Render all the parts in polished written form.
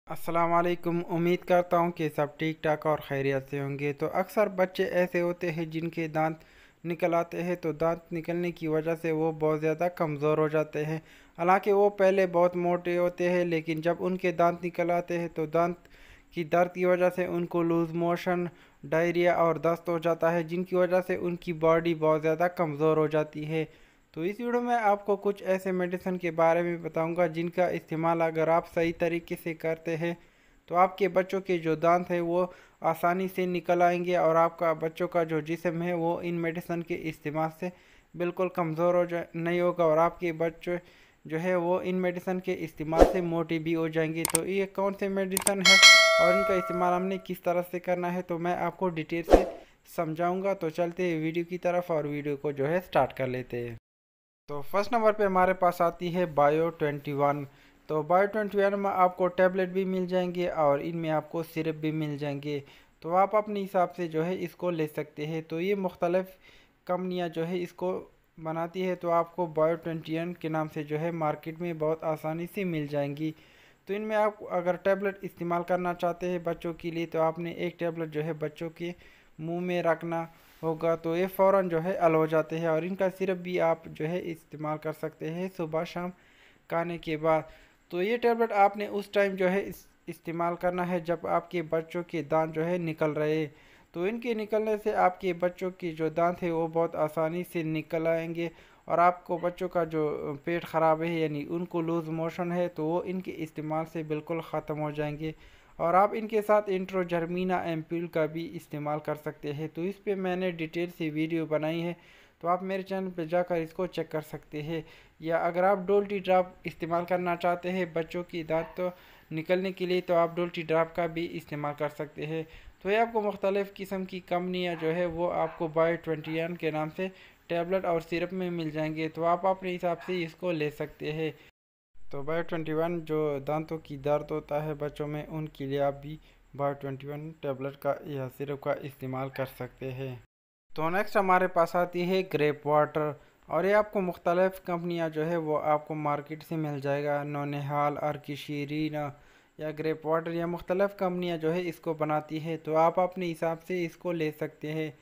अस्सलाम वालेकुम। उम्मीद करता हूँ कि सब ठीक ठाक और खैरियत से होंगे। तो अक्सर बच्चे ऐसे होते हैं जिनके दांत निकल आते हैं, तो दांत निकलने की वजह से वो बहुत ज़्यादा कमज़ोर हो जाते हैं। हालांकि वो पहले बहुत मोटे होते हैं, लेकिन जब उनके दांत निकल आते हैं तो दांत की दर्द की वजह से उनको लूज़ मोशन, डायरिया और दस्त हो जाता है, जिनकी वजह से उनकी बॉडी बहुत ज़्यादा कमज़ोर हो जाती है। तो इस वीडियो में आपको कुछ ऐसे मेडिसिन के बारे में बताऊंगा जिनका इस्तेमाल अगर आप सही तरीके से करते हैं तो आपके बच्चों के जो दांत है वो आसानी से निकल आएंगे और आपका बच्चों का जो जिस्म है वो इन मेडिसिन के इस्तेमाल से बिल्कुल कमज़ोर हो जा नहीं होगा और आपके बच्चे जो है वो इन मेडिसिन के इस्तेमाल से मोटे भी हो जाएंगे। तो ये कौन से मेडिसिन है और इनका इस्तेमाल हमने किस तरह से करना है तो मैं आपको डिटेल से समझाऊंगा। तो चलते हैं वीडियो की तरफ और वीडियो को जो है स्टार्ट कर लेते हैं। तो फर्स्ट नंबर पे हमारे पास आती है बायो 21। तो बायो 21 में आपको टैबलेट भी मिल जाएंगे और इनमें आपको सिरप भी मिल जाएंगे। तो आप अपने हिसाब से जो है इसको ले सकते हैं। तो ये मुख्तलिफ़ कंपनियां जो है इसको बनाती है, तो आपको बायो 21 के नाम से जो है मार्केट में बहुत आसानी से मिल जाएंगी। तो इनमें आप अगर टैबलेट इस्तेमाल करना चाहते हैं बच्चों के लिए, तो आपने एक टैबलेट जो है बच्चों के मुंह में रखना होगा, तो ये फ़ौरन जो है अल हो जाते हैं। और इनका सिरप भी आप जो है इस्तेमाल कर सकते हैं सुबह शाम खाने के बाद। तो ये टैबलेट आपने उस टाइम जो है इस्तेमाल करना है जब आपके बच्चों के दांत जो है निकल रहे हैं। तो इनके निकलने से आपके बच्चों की जो दांत है वो बहुत आसानी से निकल आएंगे और आपको बच्चों का जो पेट ख़राब है यानी उनको लूज़ मोशन है तो वो इनके इस्तेमाल से बिल्कुल ख़त्म हो जाएंगे। और आप इनके साथ इंट्रोजर्मिना एम्पूल का भी इस्तेमाल कर सकते हैं। तो इस पे मैंने डिटेल से वीडियो बनाई है, तो आप मेरे चैनल पे जाकर इसको चेक कर सकते हैं। या अगर आप डोल्टी ड्रॉप इस्तेमाल करना चाहते हैं बच्चों की दांत तो निकलने के लिए, तो आप डोल्टी ड्रॉप का भी इस्तेमाल कर सकते हैं। तो ये आपको मुख्तलिफ़ किस्म की कंपनियाँ जो है वो आपको बायो 21 के नाम से टैबलेट और सिरप में मिल जाएंगे, तो आप अपने हिसाब से इसको ले सकते हैं। तो बायो 21 जो दांतों की दर्द होता है बच्चों में उनके लिए आप भी बायो 21 टैबलेट का या सिरप का इस्तेमाल कर सकते हैं। तो नेक्स्ट हमारे पास आती है ग्रेप वाटर। और ये आपको मुख्तलिफ़ कंपनियां जो है वो आपको मार्केट से मिल जाएगा। नौनिहाल, अर्किशीरीना या ग्रेप वाटर या मुख्तलिफ़ कंपनियां जो है इसको बनाती है, तो आप अपने हिसाब से इसको ले सकते हैं।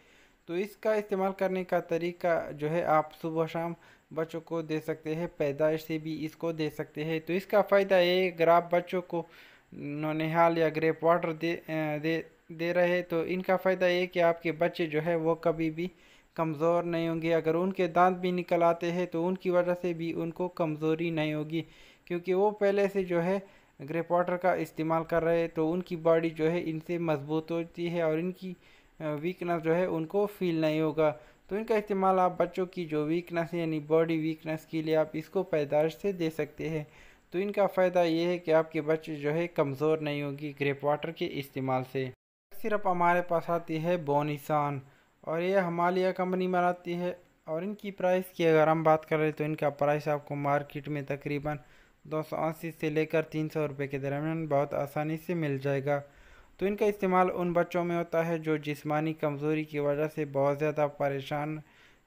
तो इसका इस्तेमाल करने का तरीका जो है आप सुबह शाम बच्चों को दे सकते हैं, पैदाइश से भी इसको दे सकते हैं। तो इसका फ़ायदा ये है, अगर आप बच्चों को नौनिहाल या ग्रेप वाटर दे रहे हैं तो इनका फ़ायदा ये है कि आपके बच्चे जो है वो कभी भी कमज़ोर नहीं होंगे। अगर उनके दांत भी निकल आते हैं तो उनकी वजह से भी उनको कमज़ोरी नहीं होगी, क्योंकि वो पहले से जो है ग्रेप वाटर का इस्तेमाल कर रहे हैं, तो उनकी बॉडी जो है इनसे मजबूत होती है और इनकी वीकनेस जो है उनको फील नहीं होगा। तो इनका इस्तेमाल आप बच्चों की जो वीकनेस है यानी बॉडी वीकनेस के लिए आप इसको पैदाइश से दे सकते हैं। तो इनका फ़ायदा ये है कि आपके बच्चे जो है कमज़ोर नहीं होगी ग्रेप वाटर के इस्तेमाल से। सिर्फ हमारे पास आती है बोनिसान और ये हिमालय कंपनी बनाती है। और इनकी प्राइस की अगर हम बात करें तो इनका प्राइस आपको मार्केट में तकरीबन 280 से लेकर 300 रुपये के दरमियान बहुत आसानी से मिल जाएगा। तो इनका इस्तेमाल उन बच्चों में होता है जो जिस्मानी कमज़ोरी की वजह से बहुत ज़्यादा परेशान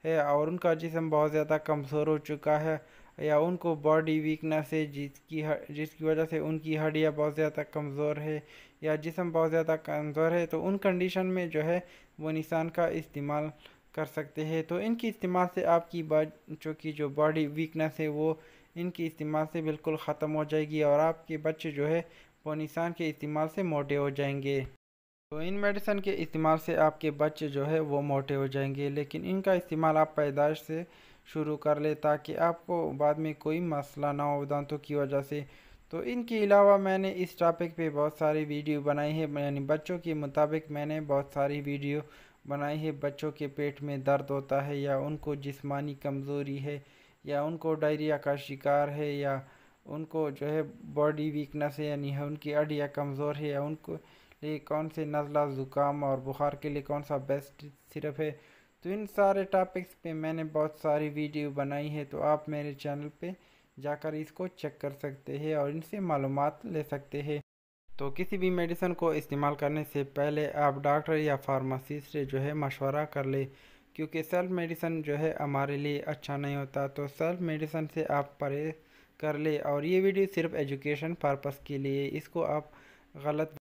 है और उनका जिस्म बहुत ज़्यादा कमज़ोर हो चुका है, या उनको बॉडी वीकनेस है जिसकी वजह से उनकी हड्डियाँ बहुत ज़्यादा कमज़ोर है या जिस्म बहुत ज़्यादा कमज़ोर है। तो उन कंडीशन में जो है वो निशान का इस्तेमाल कर सकते हैं। तो इनके इस्तेमाल से आपकी बच्चों की जो बॉडी वीकनेस है वो इनके इस्तेमाल से बिल्कुल ख़त्म हो जाएगी और आपके बच्चे जो है वो निशान के इस्तेमाल से मोटे हो जाएंगे। तो इन मेडिसिन के इस्तेमाल से आपके बच्चे जो है वो मोटे हो जाएंगे, लेकिन इनका इस्तेमाल आप पैदाइश से शुरू कर ले ताकि आपको बाद में कोई मसला ना हो दांतों की वजह से। तो इनके अलावा मैंने इस टॉपिक पे बहुत सारी वीडियो बनाई है, यानी बच्चों के मुताबिक मैंने बहुत सारी वीडियो बनाई है। बच्चों के पेट में दर्द होता है या उनको जिस्मानी कमज़ोरी है या उनको डायरिया का शिकार है या उनको जो है बॉडी वीकनेस है यानी है उनकी हड्डियाँ कमज़ोर है या उनको लिए कौन से नज़ला ज़ुकाम और बुखार के लिए कौन सा बेस्ट सिरप है। तो इन सारे टॉपिक्स पे मैंने बहुत सारी वीडियो बनाई है, तो आप मेरे चैनल पे जाकर इसको चेक कर सकते हैं और इनसे मालूमात ले सकते हैं। तो किसी भी मेडिसिन को इस्तेमाल करने से पहले आप डॉक्टर या फार्मासिस्ट से जो है मशवरा कर ले, क्योंकि सेल्फ मेडिसिन जो है हमारे लिए अच्छा नहीं होता। तो सेल्फ मेडिसिन से आप परहेज़ कर ले। और ये वीडियो सिर्फ एजुकेशन पर्पस के लिए, इसको आप गलत